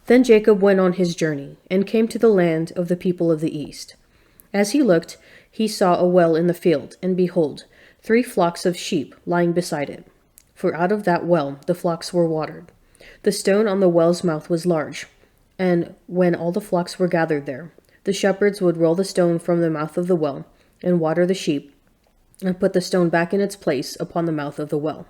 Then Jacob went on his journey, and came to the land of the people of the east. As he looked, he saw a well in the field, and behold, 3 flocks of sheep lying beside it. For out of that well the flocks were watered. The stone on the well's mouth was large, and when all the flocks were gathered there, the shepherds would roll the stone from the mouth of the well, and water the sheep, and put the stone back in its place upon the mouth of the well.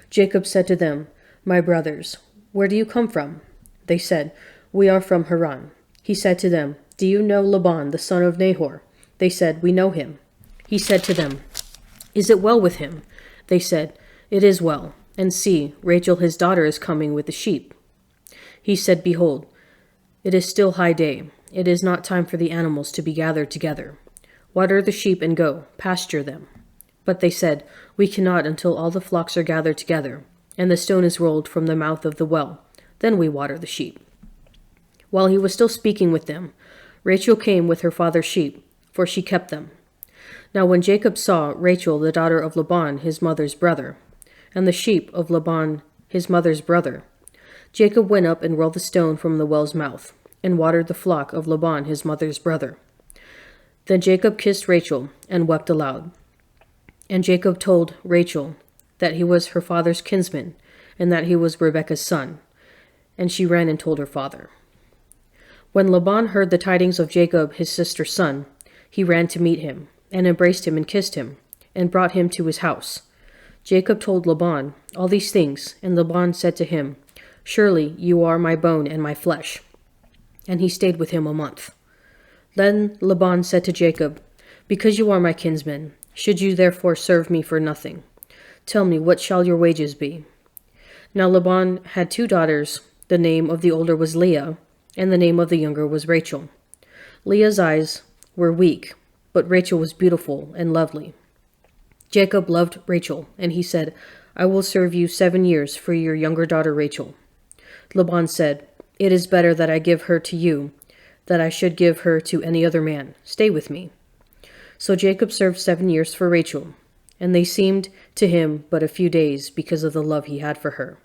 Jacob said to them, "My brothers, where do you come from?" They said, "We are from Haran." He said to them, "Do you know Laban, the son of Nahor?" They said, "We know him." He said to them, "Is it well with him?" They said, "It is well. And see, Rachel his daughter is coming with the sheep." He said, "Behold, it is still high day. It is not time for the animals to be gathered together. Water the sheep and go, pasture them." But they said, "We cannot until all the flocks are gathered together, and the stone is rolled from the mouth of the well. Then we water the sheep." While he was still speaking with them, Rachel came with her father's sheep, for she kept them. Now when Jacob saw Rachel the daughter of Laban his mother's brother, and the sheep of Laban his mother's brother, Jacob went up and rolled the stone from the well's mouth, and watered the flock of Laban his mother's brother. Then Jacob kissed Rachel, and wept aloud. And Jacob told Rachel that he was her father's kinsman, and that he was Rebekah's son. And she ran and told her father. When Laban heard the tidings of Jacob his sister's son, he ran to meet him, and embraced him and kissed him, and brought him to his house. Jacob told Laban all these things, and Laban said to him, "Surely you are my bone and my flesh." And he stayed with him a month. Then Laban said to Jacob, "Because you are my kinsman, should you therefore serve me for nothing? Tell me, what shall your wages be?" Now Laban had 2 daughters. The name of the older was Leah, and the name of the younger was Rachel. Leah's eyes were weak, but Rachel was beautiful and lovely. Jacob loved Rachel, and he said, "I will serve you 7 years for your younger daughter Rachel." Laban said, "It is better that I give her to you, that I should give her to any other man. Stay with me." So Jacob served 7 years for Rachel, and they seemed to him but a few days because of the love he had for her.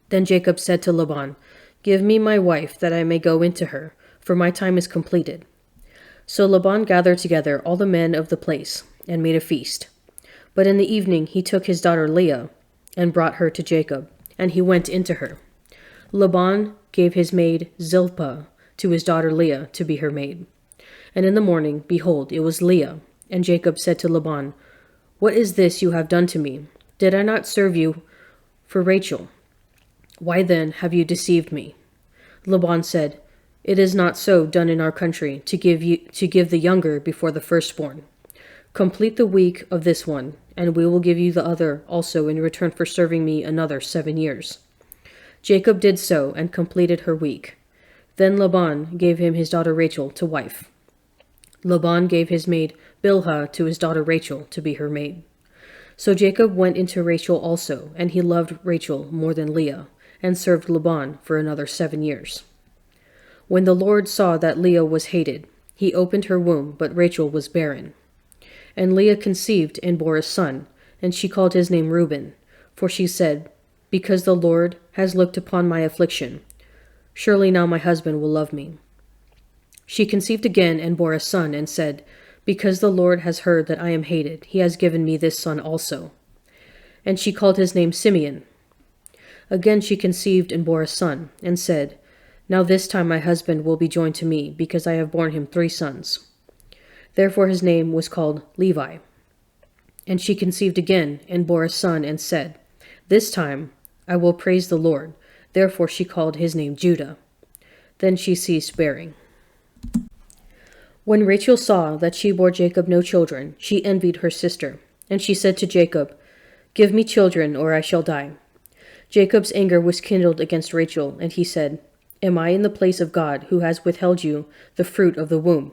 Then Jacob said to Laban, "Give me my wife, that I may go into her, for my time is completed." So Laban gathered together all the men of the place, and made a feast. But in the evening he took his daughter Leah, and brought her to Jacob, and he went into her. Laban gave his maid Zilpah to his daughter Leah to be her maid. And in the morning, behold, it was Leah. And Jacob said to Laban, "What is this you have done to me? Did I not serve you for Rachel? Why then have you deceived me?" Laban said, "It is not so done in our country to give the younger before the firstborn. Complete the week of this one, and we will give you the other also in return for serving me another 7 years." Jacob did so, and completed her week. Then Laban gave him his daughter Rachel to wife. Laban gave his maid Bilhah to his daughter Rachel to be her maid. So Jacob went into Rachel also, and he loved Rachel more than Leah, and served Laban for another 7 years. When the Lord saw that Leah was hated, he opened her womb, but Rachel was barren. And Leah conceived and bore a son, and she called his name Reuben, for she said, "Because the Lord has looked upon my affliction, surely now my husband will love me." She conceived again and bore a son, and said, "Because the Lord has heard that I am hated, he has given me this son also." And she called his name Simeon. Again she conceived and bore a son, and said, "Now this time my husband will be joined to me, because I have borne him 3 sons." Therefore his name was called Levi. And she conceived again and bore a son, and said, "This time I will praise the Lord." Therefore she called his name Judah. Then she ceased bearing. When Rachel saw that she bore Jacob no children, she envied her sister, and she said to Jacob, "Give me children, or I shall die." Jacob's anger was kindled against Rachel, and he said, "Am I in the place of God, who has withheld you the fruit of the womb?"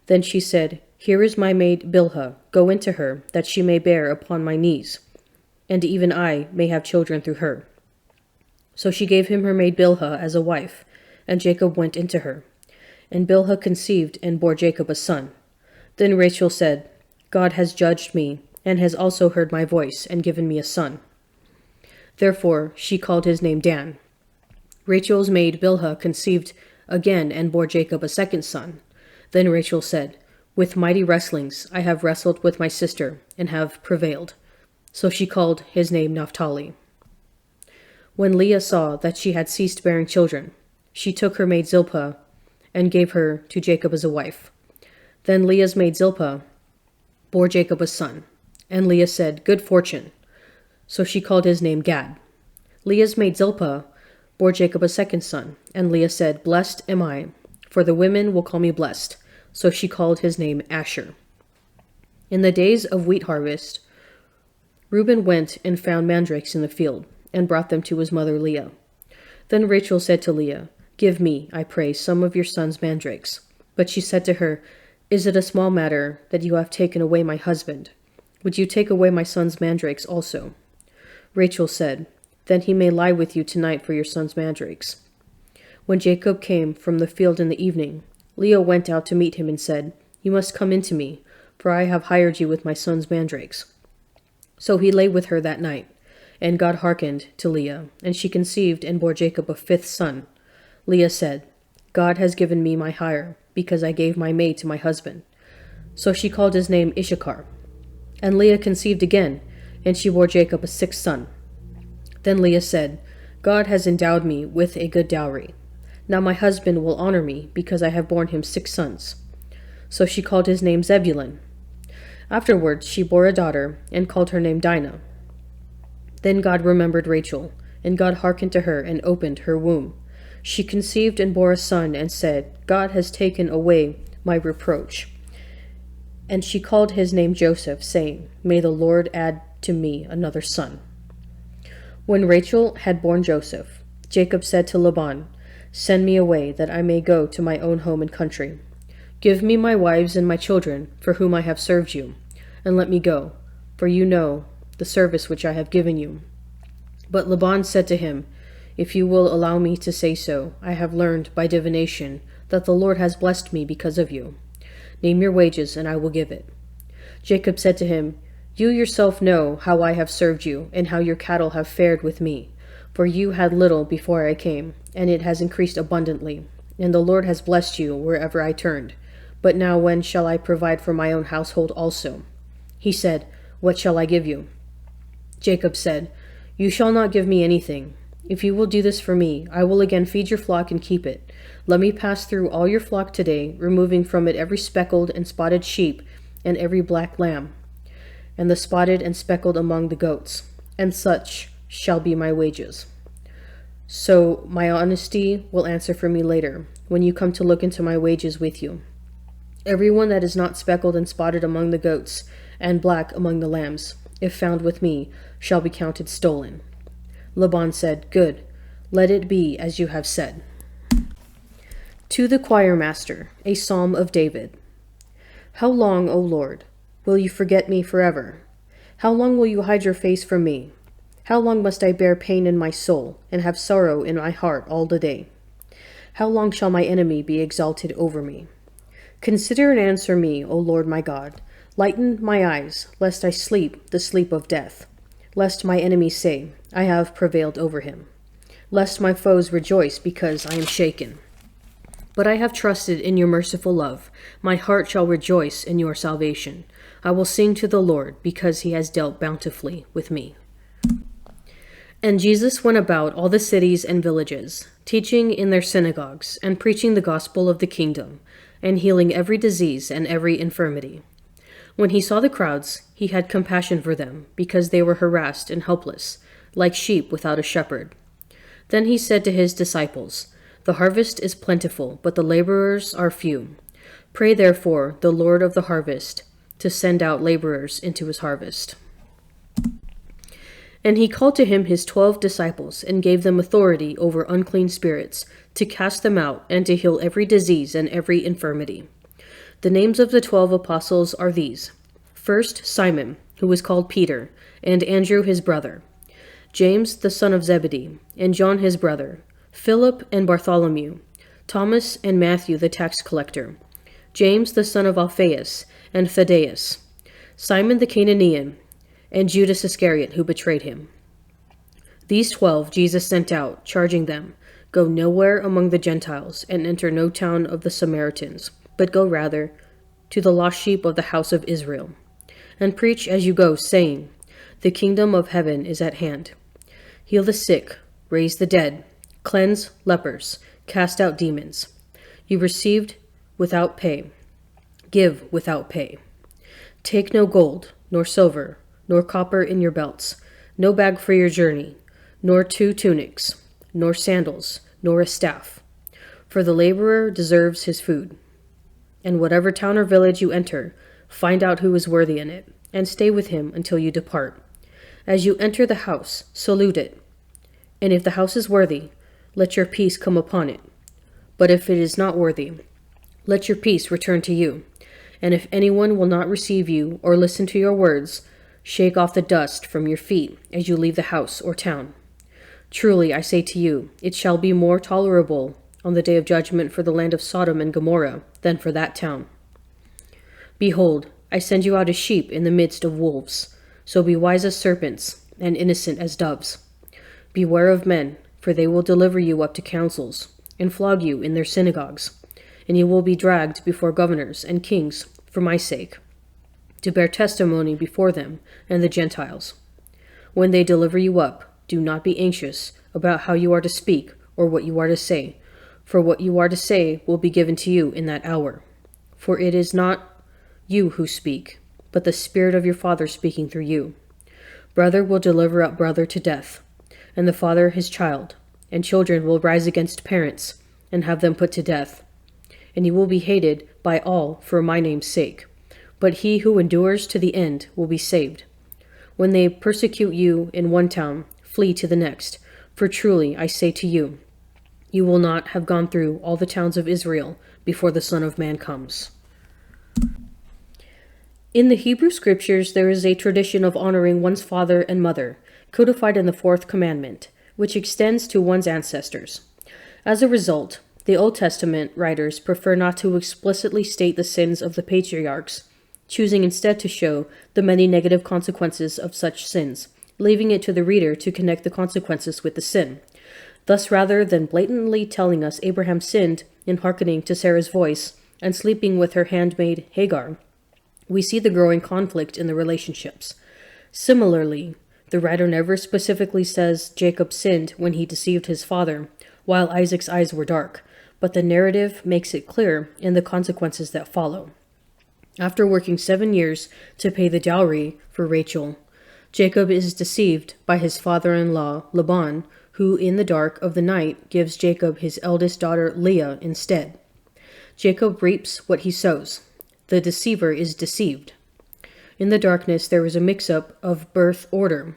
Then she said, "Here is my maid Bilhah. Go into her, that she may bear upon my knees, and even I may have children through her." So she gave him her maid Bilhah as a wife, and Jacob went into her. And Bilhah conceived and bore Jacob a son. Then Rachel said, "God has judged me, and has also heard my voice, and given me a son." Therefore she called his name Dan. Rachel's maid Bilhah conceived again and bore Jacob a second son. Then Rachel said, "With mighty wrestlings I have wrestled with my sister and have prevailed." So she called his name Naphtali. When Leah saw that she had ceased bearing children, she took her maid Zilpah and gave her to Jacob as a wife. Then Leah's maid Zilpah bore Jacob a son, and Leah said, "Good fortune." So she called his name Gad. Leah's maid Zilpah bore Jacob a second son, and Leah said, "Blessed am I, for the women will call me blessed." So she called his name Asher. In the days of wheat harvest, Reuben went and found mandrakes in the field, and brought them to his mother Leah. Then Rachel said to Leah, "Give me, I pray, some of your son's mandrakes." But she said to her, "Is it a small matter that you have taken away my husband? Would you take away my son's mandrakes also?" Rachel said, "Then he may lie with you tonight for your son's mandrakes." When Jacob came from the field in the evening, Leah went out to meet him and said, "You must come in to me, for I have hired you with my son's mandrakes." So he lay with her that night, and God hearkened to Leah, and she conceived and bore Jacob a fifth son. Leah said, "God has given me my hire, because I gave my maid to my husband." So she called his name Issachar. And Leah conceived again, and she bore Jacob a sixth son. Then Leah said, "God has endowed me with a good dowry. Now my husband will honor me, because I have borne him 6 sons." So she called his name Zebulun. Afterwards she bore a daughter, and called her name Dinah. Then God remembered Rachel, and God hearkened to her and opened her womb. She conceived and bore a son, and said, "God has taken away my reproach." And she called his name Joseph, saying, "May the Lord add to me another son." When Rachel had borne Joseph, Jacob said to Laban, "Send me away, that I may go to my own home and country. Give me my wives and my children, for whom I have served you, and let me go, for you know the service which I have given you." But Laban said to him, "If you will allow me to say so, I have learned by divination that the Lord has blessed me because of you. Name your wages, and I will give it." Jacob said to him, "You yourself know how I have served you, and how your cattle have fared with me. For you had little before I came, and it has increased abundantly, and the Lord has blessed you wherever I turned. But now when shall I provide for my own household also?" He said, "What shall I give you?" Jacob said, "You shall not give me anything. If you will do this for me, I will again feed your flock and keep it. Let me pass through all your flock today, removing from it every speckled and spotted sheep and every black lamb, and the spotted and speckled among the goats, and such shall be my wages. So my honesty will answer for me later, when you come to look into my wages with you. Everyone that is not speckled and spotted among the goats, and black among the lambs, if found with me, shall be counted stolen." Laban said, "Good, let it be as you have said." To the choir master, a psalm of David. How long, O Lord, will you forget me forever? How long will you hide your face from me? How long must I bear pain in my soul, and have sorrow in my heart all the day? How long shall my enemy be exalted over me? Consider and answer me, O Lord my God. Lighten my eyes, lest I sleep the sleep of death. Lest my enemies say, "I have prevailed over him." Lest my foes rejoice because I am shaken. But I have trusted in your merciful love. My heart shall rejoice in your salvation. I will sing to the Lord, because he has dealt bountifully with me. And Jesus went about all the cities and villages, teaching in their synagogues, and preaching the gospel of the kingdom, and healing every disease and every infirmity. When he saw the crowds, he had compassion for them, because they were harassed and helpless, like sheep without a shepherd. Then he said to his disciples, "The harvest is plentiful, but the laborers are few. Pray therefore the Lord of the harvest to send out laborers into his harvest." And he called to him his 12 disciples, and gave them authority over unclean spirits, to cast them out, and to heal every disease and every infirmity. The names of the 12 apostles are these: first, Simon, who was called Peter, and Andrew his brother, James the son of Zebedee, and John his brother, Philip and Bartholomew, Thomas and Matthew the tax collector, James the son of Alphaeus, and Thaddeus, Simon the Cananean, and Judas Iscariot, who betrayed him. These 12 Jesus sent out, charging them, Go nowhere among the Gentiles, and enter no town of the Samaritans, but go rather to the lost sheep of the house of Israel. And preach as you go, saying, The kingdom of heaven is at hand. Heal the sick, raise the dead, cleanse lepers, cast out demons. You received without pay, give without pay. Take no gold, nor silver, nor copper in your belts, no bag for your journey, nor 2 tunics, nor sandals, nor a staff. For the laborer deserves his food. And whatever town or village you enter, find out who is worthy in it, and stay with him until you depart. As you enter the house, salute it. And if the house is worthy, let your peace come upon it. But if it is not worthy, let your peace return to you. And if anyone will not receive you or listen to your words, shake off the dust from your feet as you leave the house or town. Truly, I say to you, it shall be more tolerable on the day of judgment for the land of Sodom and Gomorrah than for that town. Behold, I send you out as sheep in the midst of wolves. So be wise as serpents and innocent as doves. Beware of men, for they will deliver you up to councils and flog you in their synagogues, and you will be dragged before governors and kings for my sake, to bear testimony before them and the Gentiles. When they deliver you up, do not be anxious about how you are to speak or what you are to say, for what you are to say will be given to you in that hour. For it is not you who speak, but the Spirit of your Father speaking through you. Brother will deliver up brother to death, and the father his child, and children will rise against parents and have them put to death. And you will be hated by all for my name's sake, but he who endures to the end will be saved. When they persecute you in one town, flee to the next, for truly I say to you, you will not have gone through all the towns of Israel before the Son of Man comes. In the Hebrew Scriptures, there is a tradition of honoring one's father and mother, codified in the Fourth Commandment, which extends to one's ancestors. As a result, the Old Testament writers prefer not to explicitly state the sins of the patriarchs, choosing instead to show the many negative consequences of such sins, leaving it to the reader to connect the consequences with the sin. Thus, rather than blatantly telling us Abraham sinned in hearkening to Sarah's voice and sleeping with her handmaid Hagar, we see the growing conflict in the relationships. Similarly, the writer never specifically says Jacob sinned when he deceived his father, while Isaac's eyes were dark, but the narrative makes it clear in the consequences that follow. After working 7 years to pay the dowry for Rachel, Jacob is deceived by his father-in-law Laban, who in the dark of the night gives Jacob his eldest daughter Leah instead. Jacob reaps what he sows. The deceiver is deceived. In the darkness there is a mix-up of birth order,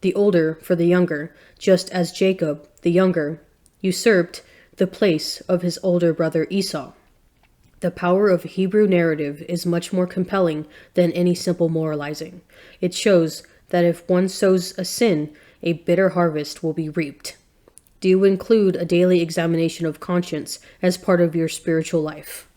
the older for the younger, just as Jacob, the younger, usurped the place of his older brother Esau. The power of Hebrew narrative is much more compelling than any simple moralizing. It shows that if one sows a sin, a bitter harvest will be reaped. Do you include a daily examination of conscience as part of your spiritual life?